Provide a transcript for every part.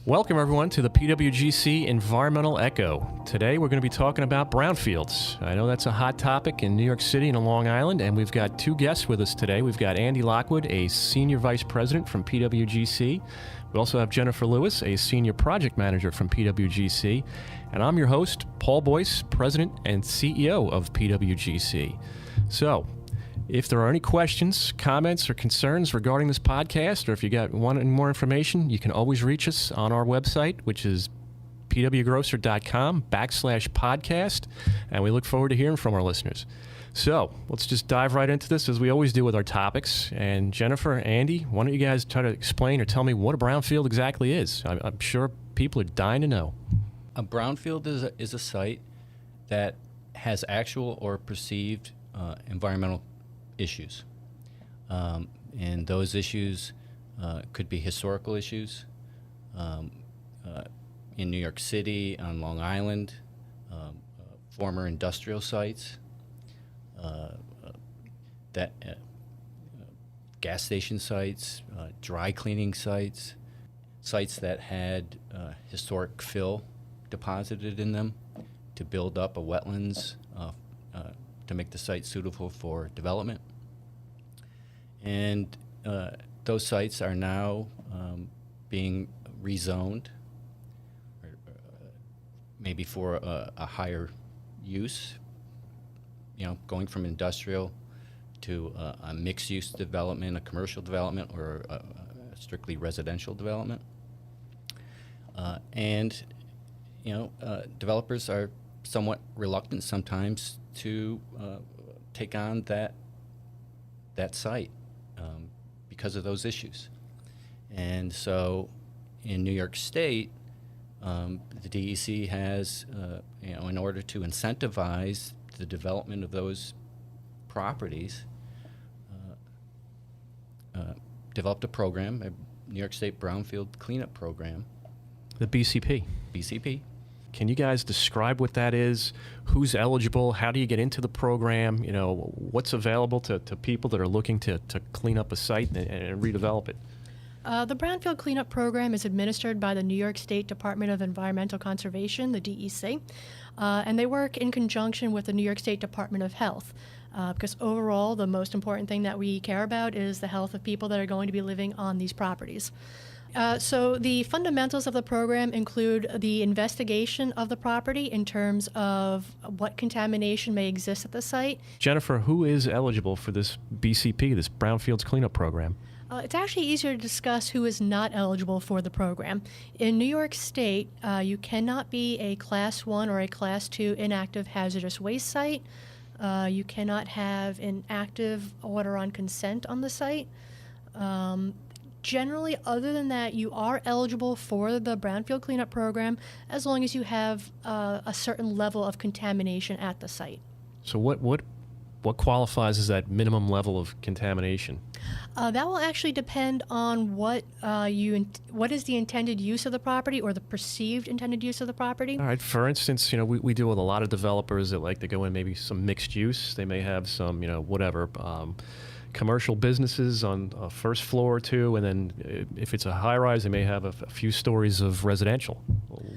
Welcome, everyone, to the PWGC Environmental Echo. Today, we're going to be talking about brownfields. I know that's a hot topic in New York City and on Long Island, and we've got two guests with us today. We've got Andy Lockwood, a Senior Vice President from PWGC. We also have Jennifer Lewis, a Senior Project Manager from PWGC. And I'm your host, Paul Boyce, President and CEO of PWGC. So, if there are any questions, comments, or concerns regarding this podcast, or if you want any more information, you can always reach us on our website, which is pwgrosser.com/podcast, and we look forward to hearing from our listeners. So let's just dive right into this, as we always do with our topics. And Jennifer, Andy, why don't you guys try to explain or tell me what a brownfield exactly is? I'm sure people are dying to know. A brownfield is a site that has actual or perceived environmental issues. And those issues could be historical issues in New York City, on Long Island, former industrial sites, gas station sites, dry cleaning sites, sites that had historic fill deposited in them to build up a wetlands to make the site suitable for development. And those sites are now being rezoned, maybe for a higher use, going from industrial to a mixed-use development, a commercial development, or a strictly residential development. And developers are somewhat reluctant sometimes to take on that site because of those issues. And so in New York State, the DEC has, in order to incentivize the development of those properties, developed a program, a New York State Brownfield Cleanup Program. The BCP. BCP. Can you guys describe what that is? Who's eligible? How do you get into the program? What's available to people that are looking to clean up a site and redevelop it? The Brownfield Cleanup Program is administered by the New York State Department of Environmental Conservation, the DEC, and they work in conjunction with the New York State Department of Health, because overall the most important thing that we care about is the health of people that are going to be living on these properties. So the fundamentals of the program include the investigation of the property in terms of what contamination may exist at the site. Jennifer, who is eligible for this BCP, this Brownfields Cleanup Program? It's actually easier to discuss who is not eligible for the program. In New York State, you cannot be a Class 1 or a Class 2 inactive hazardous waste site. You cannot have an active order on consent on the site. Generally, other than that, you are eligible for the Brownfield Cleanup Program as long as you have a certain level of contamination at the site. So what qualifies as that minimum level of contamination? That will actually depend on what is the intended use of the property or the perceived intended use of the property. All right. For instance, we deal with a lot of developers that like to go in maybe some mixed use. They may have some, commercial businesses on a first floor or two, and then if it's a high-rise, they may have a few stories of residential.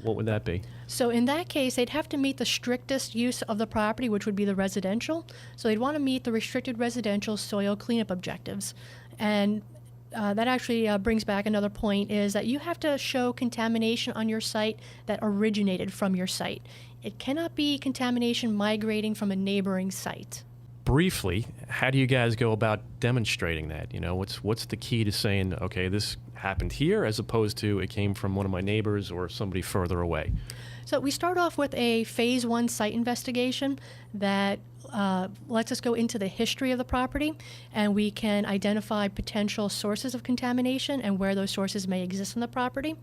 What would that be? So in that case, they'd have to meet the strictest use of the property, which would be the residential. So they'd want to meet the restricted residential soil cleanup objectives. And that actually brings back another point, is that you have to show contamination on your site that originated from your site. It cannot be contamination migrating from a neighboring site. Briefly, how do you guys go about demonstrating that? What's the key to saying, okay, this happened here, as opposed to it came from one of my neighbors or somebody further away? So we start off with a phase 1 site investigation that lets us go into the history of the property, and we can identify potential sources of contamination and where those sources may exist in the property.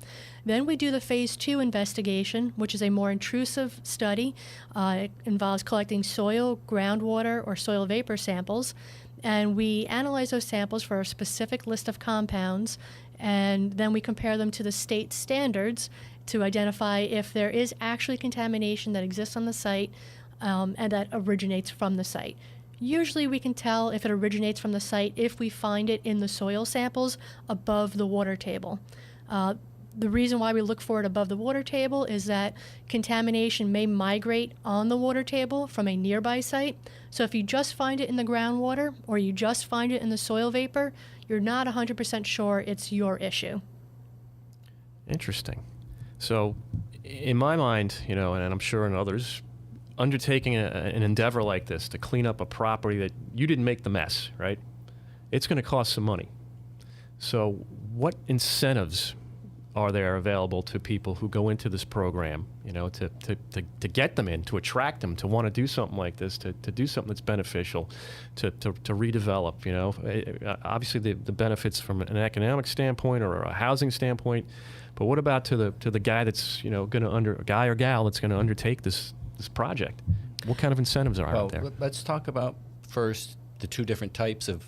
Then we do the phase 2 investigation, which is a more intrusive study. It involves collecting soil, groundwater, or soil vapor samples, and we analyze those samples for a specific list of compounds, and then we compare them to the state standards to identify if there is actually contamination that exists on the site and that originates from the site. Usually we can tell if it originates from the site if we find it in the soil samples above the water table. The reason why we look for it above the water table is that contamination may migrate on the water table from a nearby site. So if you just find it in the groundwater or you just find it in the soil vapor, you're not 100% sure it's your issue. Interesting. So, in my mind, and I'm sure in others, undertaking an endeavor like this to clean up a property that you didn't make the mess, right? It's going to cost some money. So, what incentives are there available to people who go into this program, to get them in, to attract them, to want to do something like this, to do something that's beneficial, to redevelop, Obviously, the benefits from an economic standpoint or a housing standpoint, but what about to the guy that's, guy or gal that's going to undertake this project? What kind of incentives are out there? Let's talk about first the two different types of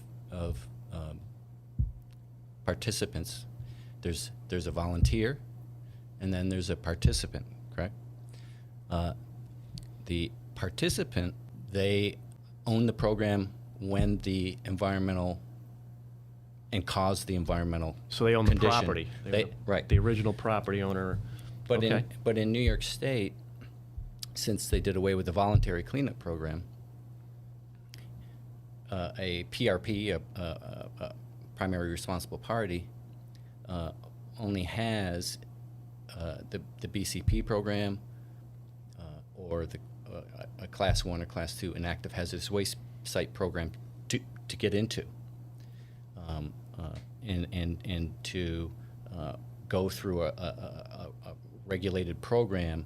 participants. There's a volunteer, and then there's a participant, correct? The participant, they own the program when the environmental and cause the environmental So they own condition. the property. Right. The original property owner. But Okay. in New York State, since they did away with the voluntary cleanup program, a PRP, a primary responsible party, only has the BCP program or a Class 1 or Class 2 inactive hazardous waste site program to get into, and to go through a regulated program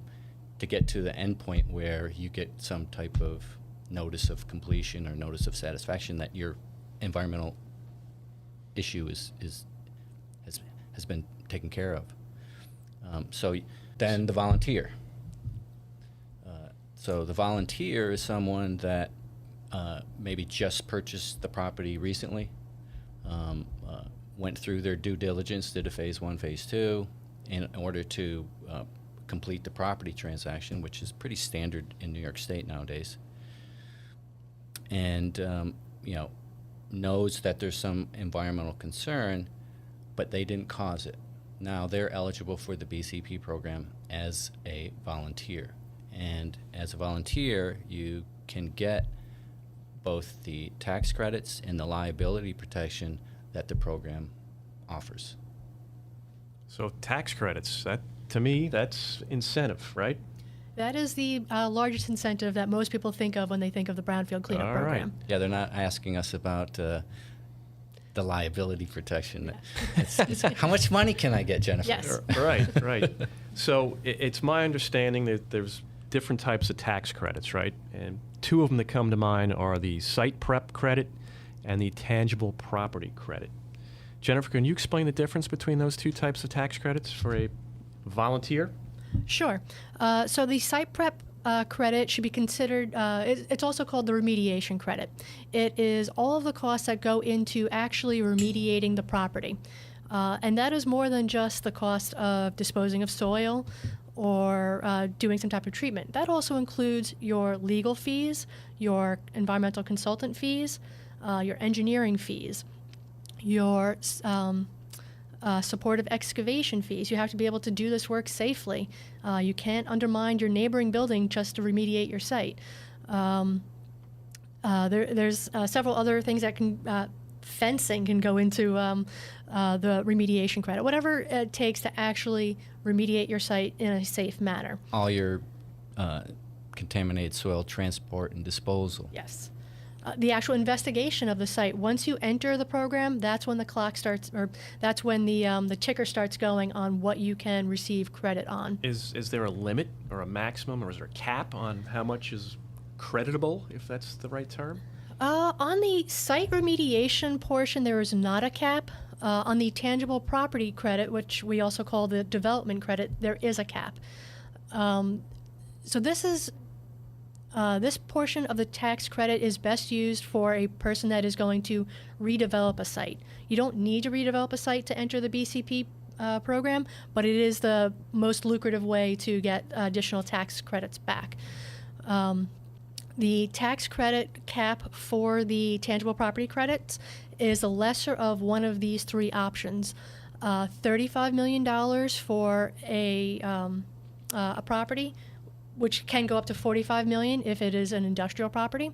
to get to the end point where you get some type of notice of completion or notice of satisfaction that your environmental issue has been taken care of. So then the volunteer. So the volunteer is someone that maybe just purchased the property recently, went through their due diligence, did a phase 1, phase 2, in order to complete the property transaction, which is pretty standard in New York State nowadays. And knows that there's some environmental concern, but they didn't cause it. Now they're eligible for the BCP program as a volunteer. And as a volunteer, you can get both the tax credits and the liability protection that the program offers. So tax credits, to me, that's incentive, right? That is the largest incentive that most people think of when they think of the Brownfield Cleanup All Program. right. Yeah, they're not asking us about the liability protection. It's how much money can I get, Jennifer? Yes. Right. So it's my understanding that there's different types of tax credits, right? And two of them that come to mind are the site prep credit and the tangible property credit. Jennifer, can you explain the difference between those two types of tax credits for a volunteer? Sure. So the site prep credit should be considered, it's also called the remediation credit. It is all of the costs that go into actually remediating the property. And that is more than just the cost of disposing of soil or doing some type of treatment. That also includes your legal fees, your environmental consultant fees, your engineering fees, your supportive excavation fees. You have to be able to do this work safely. You can't undermine your neighboring building just to remediate your site. There's several other things that can, fencing can go into the remediation credit, whatever it takes to actually remediate your site in a safe manner. All your contaminated soil transport and disposal. Yes. The actual investigation of the site. Once you enter the program, that's when the clock starts, or that's when the ticker starts going on what you can receive credit on. Is there a limit or a maximum, or is there a cap on how much is creditable, if that's the right term? On the site remediation portion, there is not a cap. On the tangible property credit, which we also call the development credit, there is a cap. So this portion of the tax credit is best used for a person that is going to redevelop a site. You don't need to redevelop a site to enter the BCP program, but it is the most lucrative way to get additional tax credits back. The tax credit cap for the tangible property credits is the lesser of one of these three options. $35 million for a property, which can go up to $45 million if it is an industrial property.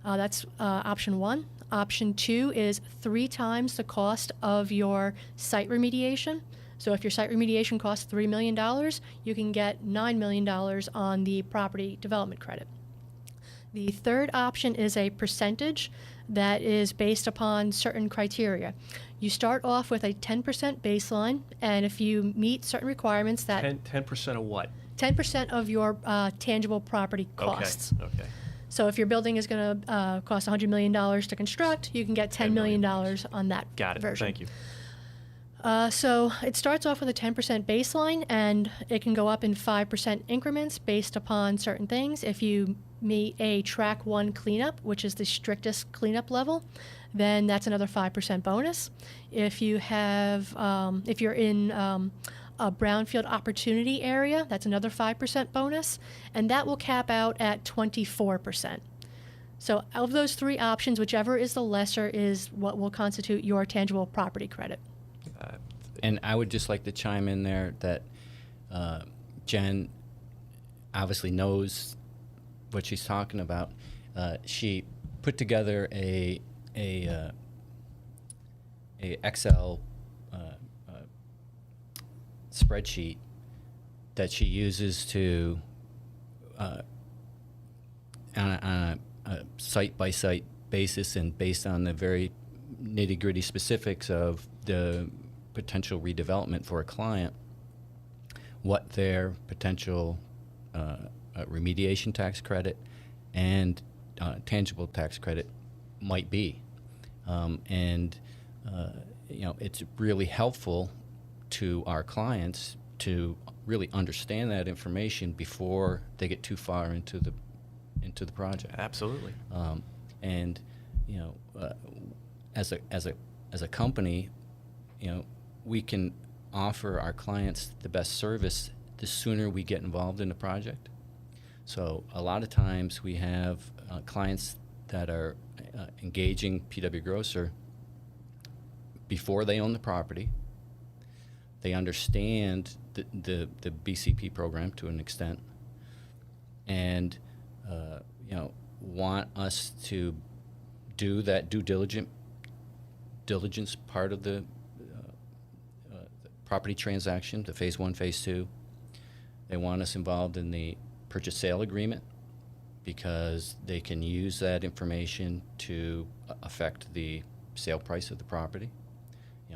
That's option one. Option two is 3 times the cost of your site remediation. So if your site remediation costs $3 million, you can get $9 million on the property development credit. The third option is a percentage that is based upon certain criteria. You start off with a 10% baseline, and if you meet certain requirements that 10% of what? 10% of your tangible property costs. Okay. So if your building is going to cost $100 million to construct, you can get $10 million on that Got it. version. Thank you. So it starts off with a 10% baseline, and it can go up in 5% increments based upon certain things. If you meet a track 1 cleanup, which is the strictest cleanup level, then that's another 5% bonus. If you have, if you're in a brownfield opportunity area, that's another 5% bonus, and that will cap out at 24%. So of those 3 options, whichever is the lesser is what will constitute your tangible property credit. And I would just like to chime in there that Jen obviously knows what she's talking about. She put together a Excel spreadsheet that she uses to on a site-by-site basis and based on the very nitty-gritty specifics of the potential redevelopment for a client, what their potential remediation tax credit and tangible tax credit might be. It's really helpful to our clients to really understand that information before they get too far into the project. Absolutely. As a company, we can offer our clients the best service the sooner we get involved in the project. So a lot of times we have clients that are engaging PW Grosser before they own the property. They understand the BCP program to an extent, and want us to do that due diligence part of the property transaction, the phase 1, phase 2. They want us involved in the purchase sale agreement because they can use that information to affect the sale price of the property.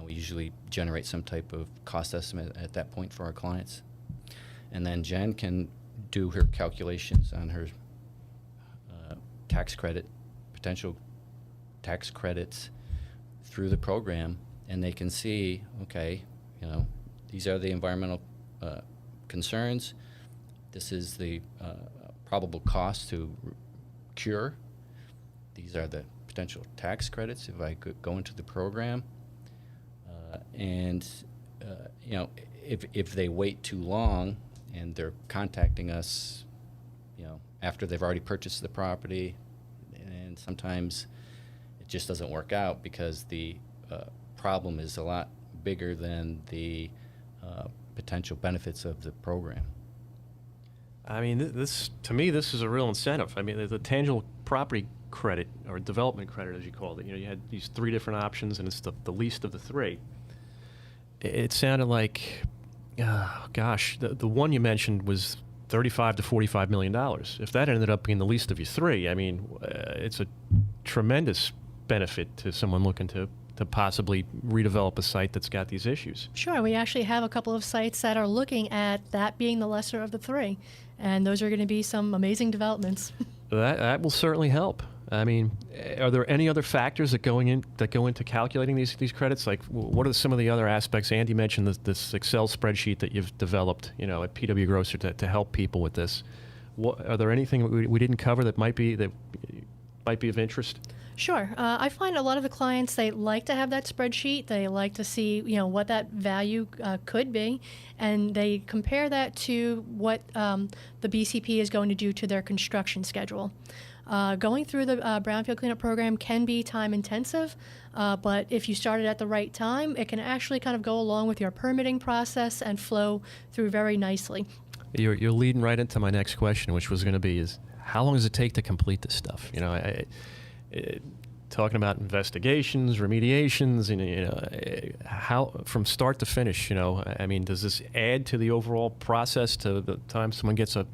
We usually generate some type of cost estimate at that point for our clients. And then Jen can do her calculations on her tax credit, potential tax credits through the program, and they can see, okay, these are the environmental concerns. This is the probable cost to cure. These are the potential tax credits if I could go into the program. If they wait too long and they're contacting us, after they've already purchased the property, and sometimes it just doesn't work out because the problem is a lot bigger than the potential benefits of the program. I mean, to me, this is a real incentive. I mean, the tangible property credit, or development credit, as you called it, you had these 3 different options, and it's the least of the 3. It sounded like, the one you mentioned was $35 to $45 million. If that ended up being the least of your 3, I mean, it's a tremendous benefit to someone looking to possibly redevelop a site that's got these issues. Sure. We actually have a couple of sites that are looking at that being the lesser of the 3, and those are going to be some amazing developments. That will certainly help. I mean, are there any other factors that go into calculating these credits? Like, what are some of the other aspects? Andy mentioned this Excel spreadsheet that you've developed, at PW Grosser to help people with this. Are there anything we didn't cover that might be of interest? Sure. I find a lot of the clients, they like to have that spreadsheet. They like to see, what that value could be, and they compare that to what the BCP is going to do to their construction schedule. Going through the brownfield cleanup program can be time intensive, but if you start it at the right time, it can actually kind of go along with your permitting process and flow through very nicely. You're leading right into my next question, which was going to be is how long does it take to complete this stuff? You know, talking about investigations, remediations, and how from start to finish. You know, I mean, does this add to the overall process to the time someone gets a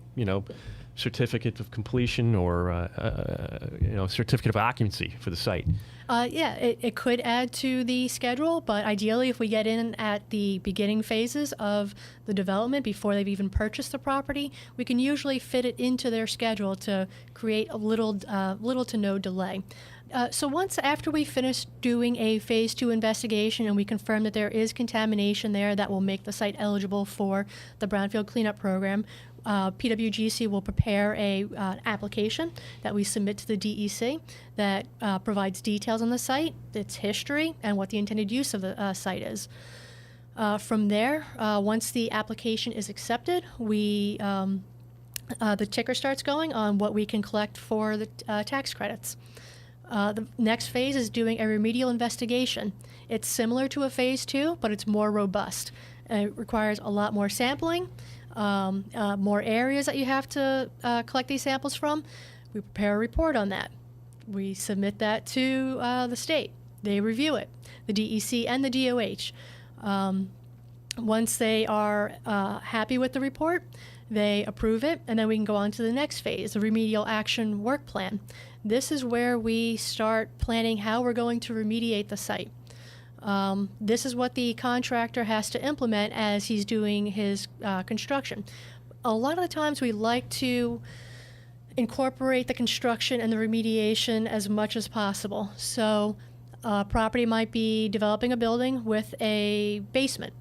certificate of completion or certificate of occupancy for the site? Yeah, it could add to the schedule, but ideally if we get in at the beginning phases of the development before they've even purchased the property, we can usually fit it into their schedule to create a little to no delay. So once after we finish doing a phase 2 investigation and we confirm that there is contamination there that will make the site eligible for the brownfield cleanup program, PWGC will prepare an application that we submit to the DEC that provides details on the site, its history, and what the intended use of the site is. From there, once the application is accepted, the ticker starts going on what we can collect for the tax credits. The next phase is doing a remedial investigation. It's similar to a phase 2, but it's more robust. It requires a lot more sampling. More areas that you have to collect these samples from. We prepare a report on that. We submit that to the state. They review it, the DEC and the DOH. Once they are happy with the report, they approve it, and then we can go on to the next phase, the remedial action work plan. This is where we start planning how we're going to remediate the site. This is what the contractor has to implement as he's doing his construction. A lot of the times we like to incorporate the construction and the remediation as much as possible. So property might be developing a building with a basement.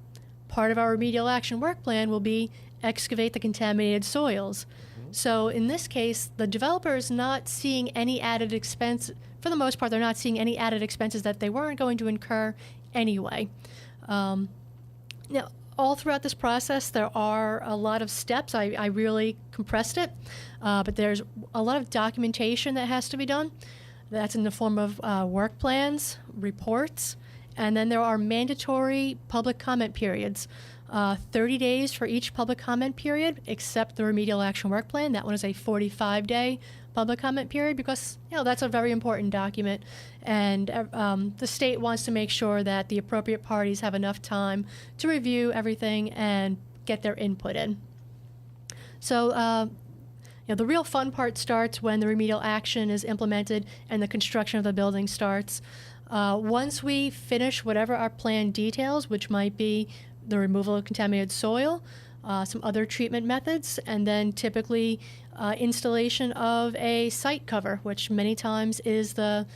Part of our remedial action work plan will be excavate the contaminated soils. So in this case, the developer is not seeing any added expense. For the most part, they're not seeing any added expenses that they weren't going to incur anyway. Now, all throughout this process, there are a lot of steps. I really compressed it, but there's a lot of documentation that has to be done. That's in the form of work plans, reports, and then there are mandatory public comment periods. 30 days for each public comment period, except the remedial action work plan. That one is a 45-day public comment period because that's a very important document, and the state wants to make sure that the appropriate parties have enough time to review everything and get their input in. So the real fun part starts when the remedial action is implemented and the construction of the building starts. Once we finish whatever our plan details, which might be the removal of contaminated soil, some other treatment methods, and then typically installation of a site cover, which many times is the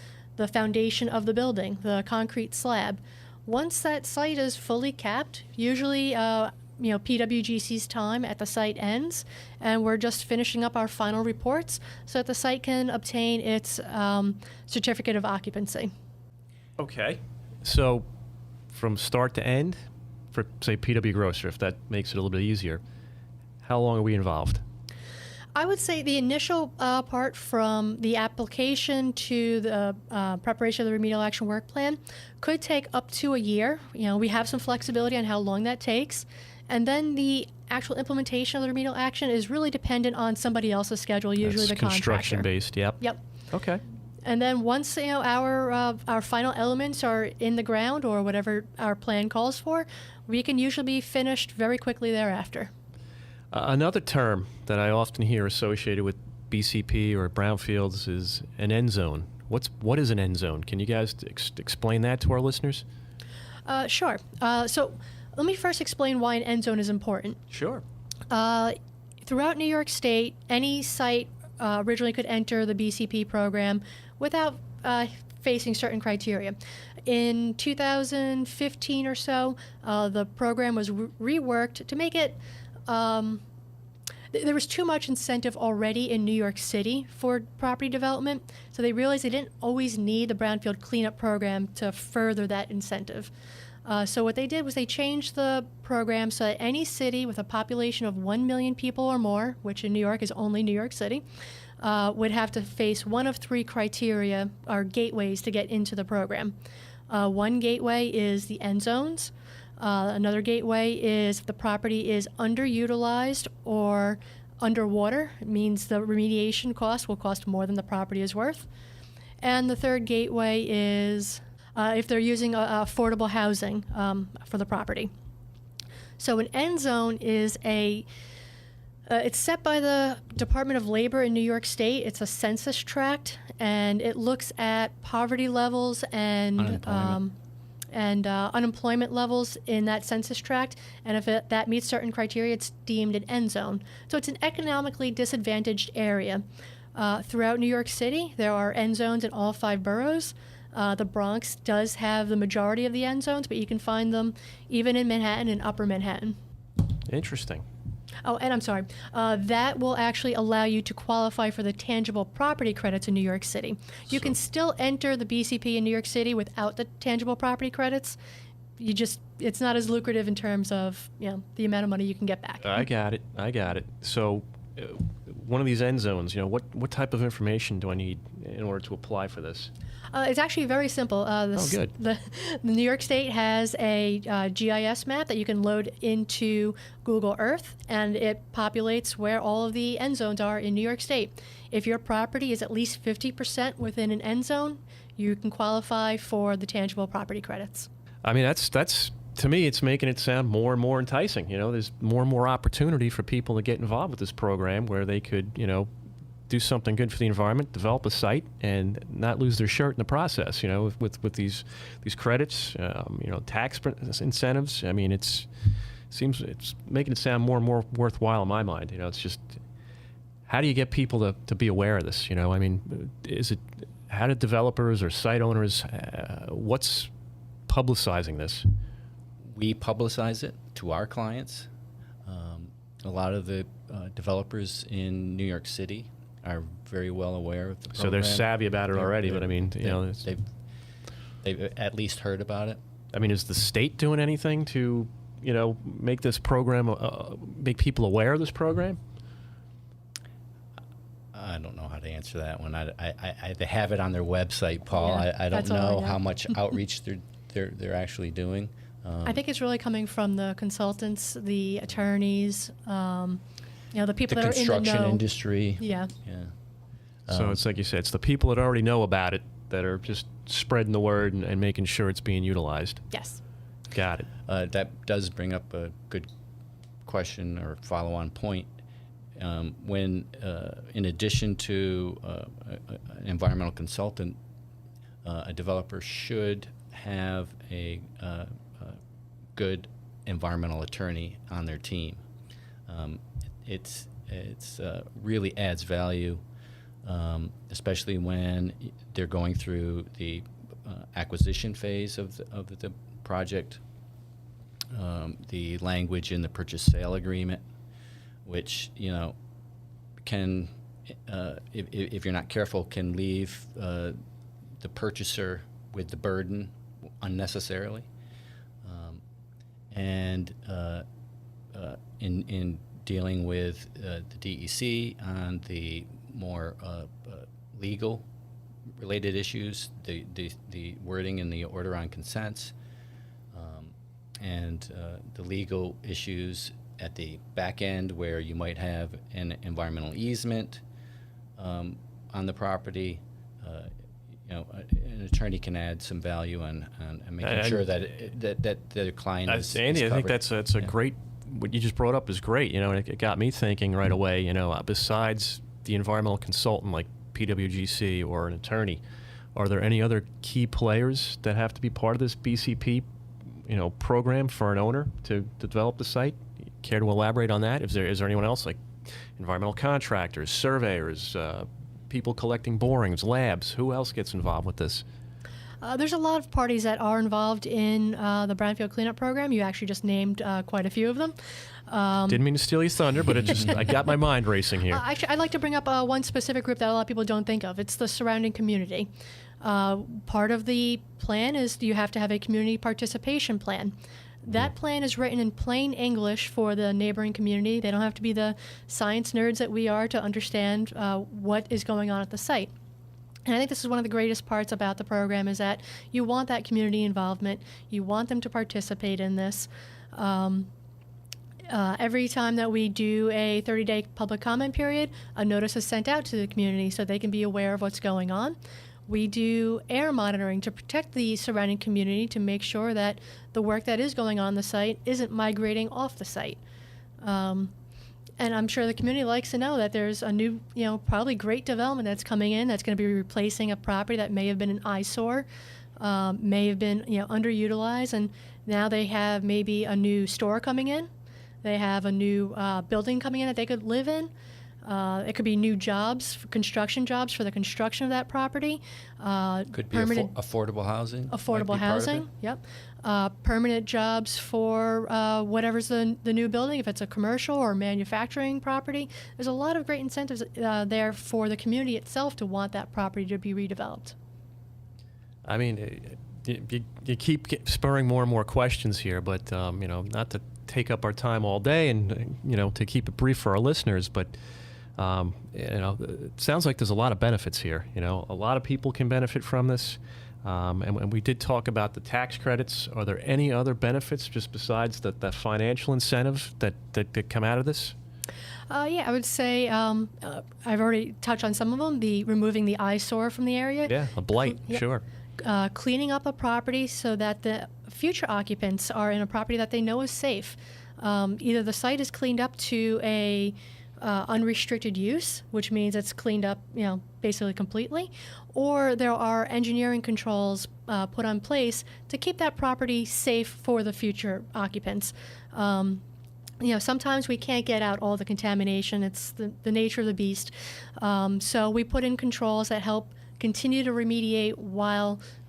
foundation of the building, the concrete slab. Once that site is fully capped, usually PWGC's time at the site ends, and we're just finishing up our final reports so that the site can obtain its certificate of occupancy. Okay. So from start to end, for, say, PW Grosser, if that makes it a little bit easier, how long are we involved? I would say the initial part from the application to the preparation of the remedial action work plan could take up to a year. We have some flexibility on how long that takes. And then the actual implementation of the remedial action is really dependent on somebody else's schedule, usually the contractor. Construction-based, yep. Yep. Okay. And then once our final elements are in the ground or whatever our plan calls for, we can usually be finished very quickly thereafter. Another term that I often hear associated with BCP or brownfields is an end zone. What is an end zone? Can you guys explain that to our listeners? Sure. So let me first explain why an end zone is important. Sure. Throughout New York State, any site originally could enter the BCP program without facing certain criteria. In 2015 or so, the program was reworked to make it there was too much incentive already in New York City for property development, so they realized they didn't always need the brownfield cleanup program to further that incentive. So what they did was they changed the program so that any city with a population of 1 million people or more, which in New York is only New York City, would have to face one of 3 criteria or gateways to get into the program. One gateway is the end zones. Another gateway is if the property is underutilized or underwater. It means the remediation cost will cost more than the property is worth. And the third gateway is if they're using affordable housing for the property. So an end zone is it's set by the Department of Labor in New York State. It's a census tract, and it looks at poverty levels and unemployment levels in that census tract. And if that meets certain criteria, it's deemed an end zone. So it's an economically disadvantaged area. Throughout New York City, there are end zones in all 5 boroughs. The Bronx does have the majority of the end zones, but you can find them even in Manhattan and Upper Manhattan. Interesting. Oh, and I'm sorry. That will actually allow you to qualify for the tangible property credits in New York City. You can still enter the BCP in New York City without the tangible property credits. It's not as lucrative in terms of the amount of money you can get back. I got it. So, one of these end zones, what type of information do I need in order to apply for this? It's actually very simple. Good. The New York State has a GIS map that you can load into Google Earth, and it populates where all of the end zones are in New York State. If your property is at least 50% within an end zone, you can qualify for the tangible property credits. I mean, that's to me, it's making it sound more and more enticing. There's more and more opportunity for people to get involved with this program where they could, do something good for the environment, develop a site, and not lose their shirt in the process. With these credits, tax incentives. I mean, it's making it sound more and more worthwhile in my mind. It's just, how do you get people to be aware of this? I mean, how do developers or site owners, what's publicizing this? We publicize it to our clients. A lot of the developers in New York City are very well aware of the program. So they're savvy about it already, but I mean, they've at least heard about it. I mean, is the state doing anything to, make this program, make people aware of this program? I don't know how to answer that one. They have it on their website, Paul. Yeah, I don't that's all I know know. how much outreach they're actually doing. I think it's really coming from the consultants, the attorneys, the people that are in the know. The construction industry. Yeah. So it's like you said, it's the people that already know about it that are just spreading the word and making sure it's being utilized. Yes. Got it. That does bring up a good question or follow-on point. When, in addition to an environmental consultant, a developer should have a good environmental attorney on their team. It's really adds value, especially when they're going through the acquisition phase of the project, the language in the purchase sale agreement, which can, if you're not careful, can leave the purchaser with the burden unnecessarily. And in dealing with the DEC on the more legal related issues, the wording in the order on consents, and the legal issues at the back end where you might have an environmental easement on the property. An attorney can add some value on making sure that the client is Andy, is I think covered. that's a great. What you just brought up is great. It got me thinking right away. Besides the environmental consultant like PWGC or an attorney, are there any other key players that have to be part of this BCP, program for an owner to develop the site? Care to elaborate on that? Is there anyone else like environmental contractors, surveyors? People collecting borings, labs. Who else gets involved with this? There's a lot of parties that are involved in the Brownfield Cleanup Program. You actually just named quite a few of them. Didn't mean to steal your thunder, but I got my mind racing here. Actually, I'd like to bring up one specific group that a lot of people don't think of. It's the surrounding community. Part of the plan is you have to have a community participation plan. That plan is written in plain English for the neighboring community. They don't have to be the science nerds that we are to understand what is going on at the site. And I think this is one of the greatest parts about the program is that you want that community involvement. You want them to participate in this. Every time that we do a 30-day public comment period, a notice is sent out to the community so they can be aware of what's going on. We do air monitoring to protect the surrounding community to make sure that the work that is going on the site isn't migrating off the site. And I'm sure the community likes to know that there's a new, probably great development that's coming in that's going to be replacing a property that may have been an eyesore, may have been, underutilized, and now they have maybe a new store coming in. They have a new building coming in that they could live in. It could be new jobs, construction jobs for the construction of that property. Could be affordable housing. Affordable housing, yep. Permanent jobs for whatever's the new building, if it's a commercial or manufacturing property. There's a lot of great incentives there for the community itself to want that property to be redeveloped. I mean, you keep spurring more and more questions here, but not to take up our time all day and to keep it brief for our listeners, but it sounds like there's a lot of benefits here. A lot of people can benefit from this, and we did talk about the tax credits. Are there any other benefits just besides the financial incentive that come out of this? Yeah, I would say I've already touched on some of them. Removing the eyesore from the area. Yeah, a blight, sure. Cleaning up a property so that the future occupants are in a property that they know is safe. Either the site is cleaned up to a unrestricted use, which means it's cleaned up, basically completely, or there are engineering controls put on place to keep that property safe for the future occupants. Sometimes we can't get out all the contamination. It's the nature of the beast. So we put in controls that help continue to remediate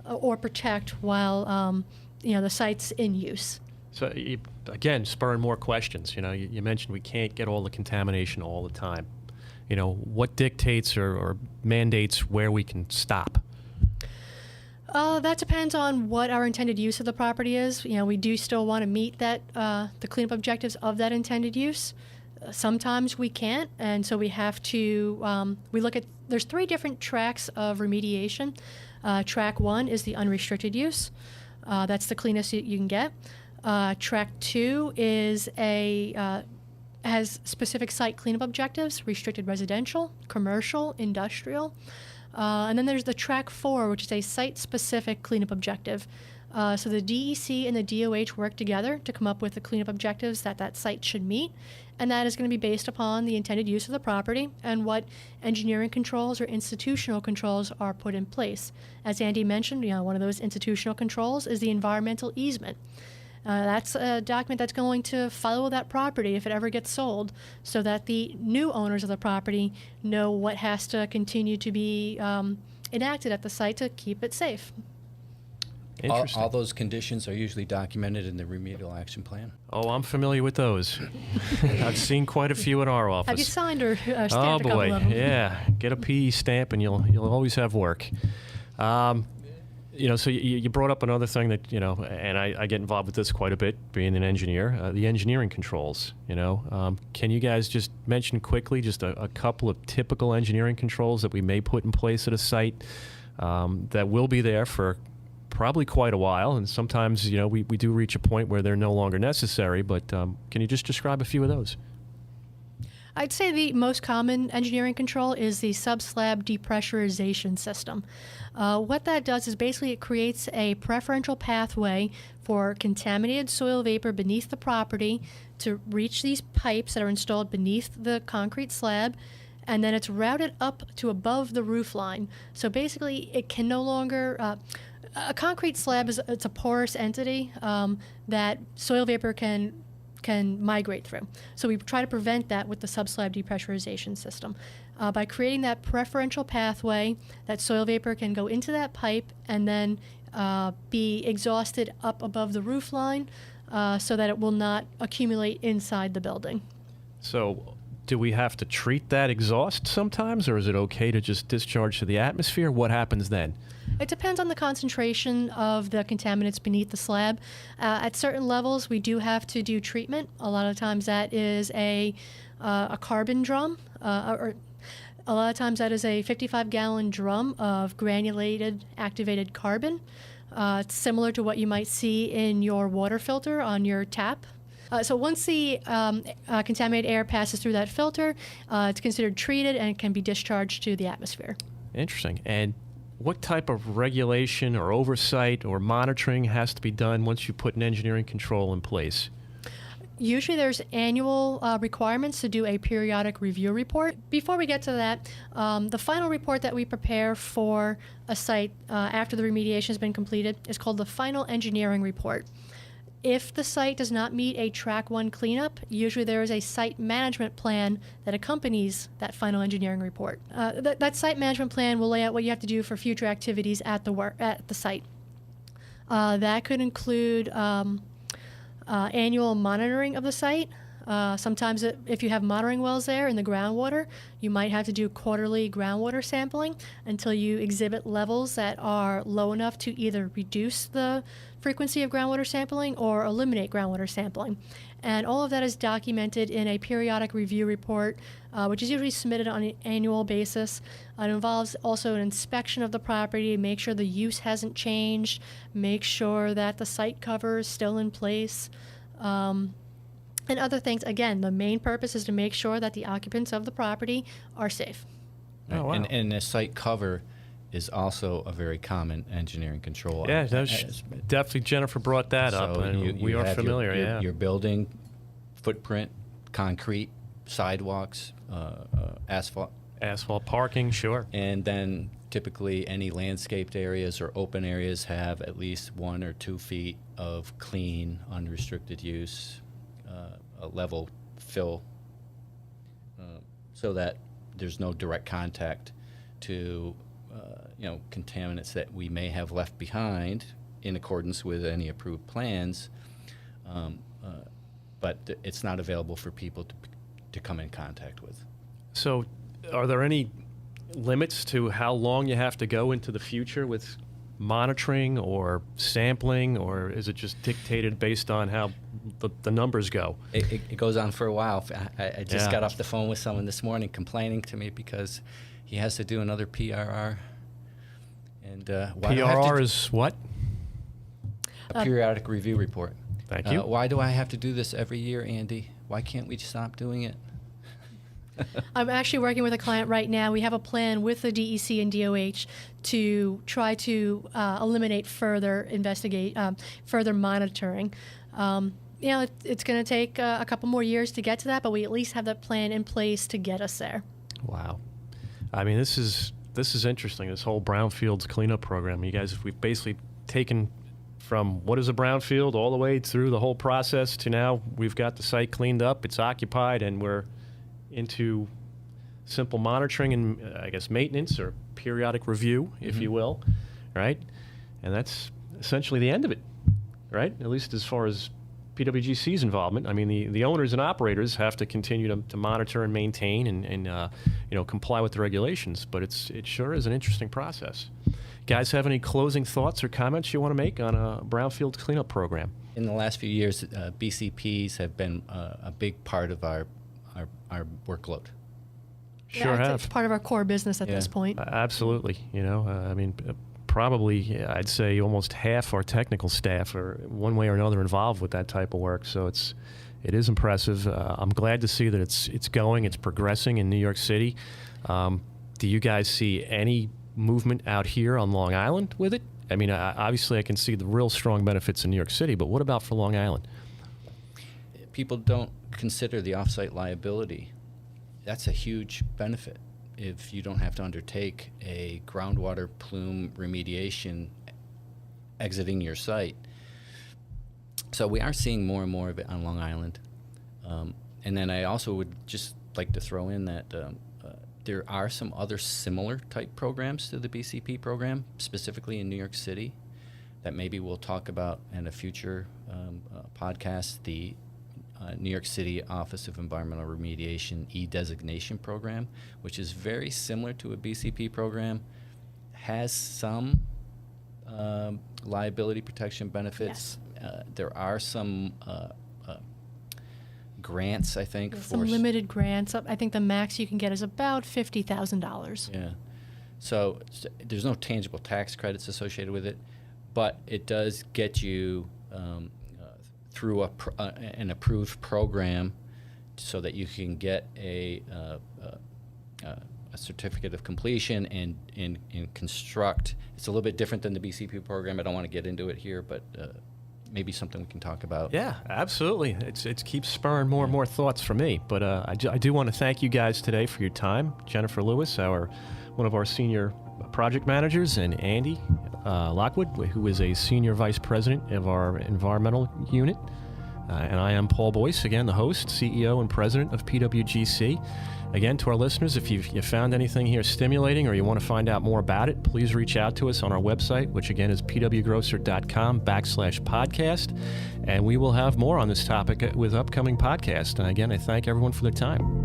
or protect while the site's in use. So, again, spurring more questions. You mentioned we can't get all the contamination all the time. What dictates or mandates where we can stop? That depends on what our intended use of the property is. We do still want to meet that the cleanup objectives of that intended use. Sometimes we can't, and so we have to, there's 3 different tracks of remediation. Track 1 is the unrestricted use. That's the cleanest you can get. Track 2 is has specific site cleanup objectives: restricted residential, commercial, industrial. And then there's the track 4, which is a site-specific cleanup objective. So the DEC and the DOH work together to come up with the cleanup objectives that site should meet, and that is going to be based upon the intended use of the property and what engineering controls or institutional controls are put in place. As Andy mentioned, one of those institutional controls is the environmental easement. That's a document that's going to follow that property if it ever gets sold, so that the new owners of the property know what has to continue to be enacted at the site to keep it safe. Interesting. All those conditions are usually documented in the remedial action plan. Oh, I'm familiar with those. I've seen quite a few in our office. Have you signed or stamped a couple boy, of them? Yeah. Get a PE stamp and you'll always have work. So you brought up another thing that, and I get involved with this quite a bit, being an engineer, the engineering controls, Can you guys just mention quickly just a couple of typical engineering controls that we may put in place at a site that will be there for probably quite a while, and sometimes, we do reach a point where they're no longer necessary, but can you just describe a few of those? I'd say the most common engineering control is the subslab depressurization system. What that does is basically it creates a preferential pathway for contaminated soil vapor beneath the property to reach these pipes that are installed beneath the concrete slab, and then it's routed up to above the roof line. So basically it can no longer... a concrete slab it's a porous entity that soil vapor can migrate through. So we try to prevent that with the subslab depressurization system. By creating that preferential pathway, that soil vapor can go into that pipe and then be exhausted up above the roof line so that it will not accumulate inside the building. So do we have to treat that exhaust sometimes, or is it okay to just discharge to the atmosphere? What happens then? It depends on the concentration of the contaminants beneath the slab. At certain levels, we do have to do treatment. A lot of times that is a carbon drum, or a lot of times that is a 55-gallon drum of granulated activated carbon. It's similar to what you might see in your water filter on your tap. So once the contaminated air passes through that filter, it's considered treated and it can be discharged to the atmosphere. Interesting. And what type of regulation or oversight or monitoring has to be done once you put an engineering control in place? Usually there's annual requirements to do a periodic review report. Before we get to that, the final report that we prepare for a site after the remediation has been completed is called the final engineering report. If the site does not meet a Track 1 cleanup, usually there is a site management plan that accompanies that final engineering report. That site management plan will lay out what you have to do for future activities at the site. That could include annual monitoring of the site. Sometimes if you have monitoring wells there in the groundwater, you might have to do quarterly groundwater sampling until you exhibit levels that are low enough to either reduce the frequency of groundwater sampling or eliminate groundwater sampling. And all of that is documented in a periodic review report, which is usually submitted on an annual basis. It involves also an inspection of the property, make sure the use hasn't changed, make sure that the site cover is still in place, and other things. Again, the main purpose is to make sure that the occupants of the property are safe. Oh, wow. And the site cover is also a very common engineering control. Yeah, definitely Jennifer brought that up, and we are familiar. Your building footprint, concrete, sidewalks, asphalt. Asphalt parking, sure. And then typically any landscaped areas or open areas have at least 1 or 2 feet of clean, unrestricted use, a level fill, so that there's no direct contact to contaminants that we may have left behind in accordance with any approved plans, but it's not available for people to come in contact with. So are there any limits to how long you have to go into the future with monitoring or sampling, or is it just dictated based on how the numbers go? It goes on for a while. I just got off the phone with someone this morning complaining to me because he has to do another PRR. And PRR is what? A periodic review report. Thank you. Why do I have to do this every year, Andy? Why can't we stop doing it? I'm actually working with a client right now. We have a plan with the DEC and DOH to try to eliminate further monitoring. It's going to take a couple more years to get to that, but we at least have that plan in place to get us there. Wow. I mean, this is interesting, this whole Brownfields cleanup program. You guys, we've basically taken from what is a brownfield all the way through the whole process to now we've got the site cleaned up, it's occupied, and we're into simple monitoring and I guess maintenance or periodic review, if you will, right? And that's essentially the end of it, right? At least as far as PWGC's involvement. I mean, the owners and operators have to continue to monitor and maintain and comply with the regulations, but it sure is an interesting process. Guys, have any closing thoughts or comments you want to make on a Brownfield cleanup program? In the last few years, BCPs have been a big part of our workload. Sure have. It's part of our core business at this point. Absolutely. Probably, I'd say almost half our technical staff are one way or another involved with that type of work. So it is impressive. I'm glad to see that it's progressing in New York City. Do you guys see any movement out here on Long Island with it? I mean, obviously I can see the real strong benefits in New York City, but what about for Long Island? People don't consider the offsite liability. That's a huge benefit. If you don't have to undertake a groundwater plume remediation exiting your site. So we are seeing more and more of it on Long Island. And then I also would just like to throw in that there are some other similar type programs to the BCP program, specifically in New York City, that maybe we'll talk about in a future podcast. The New York City Office of Environmental Remediation e-designation program, which is very similar to a BCP program, has some liability protection benefits. There are some grants, I think, for some limited grants. I think the max you can get is about $50,000. Yeah. So there's no tangible tax credits associated with it, but it does get you through an approved program so that you can get a certificate of completion and construct. It's a little bit different than the BCP program. I don't want to get into it here, but maybe something we can talk about. Yeah, absolutely. It keeps spurring more and more thoughts for me. But I do want to thank you guys today for your time. Jennifer Lewis, one of our senior project managers, and Andy Lockwood, who is a senior vice president of our environmental unit. And I am Paul Boyce, again, the host, CEO and president of PWGC. Again, to our listeners, if you found anything here stimulating or you want to find out more about it, please reach out to us on our website, which again is pwgrosser.com/podcast. And we will have more on this topic with upcoming podcasts. And again, I thank everyone for their time.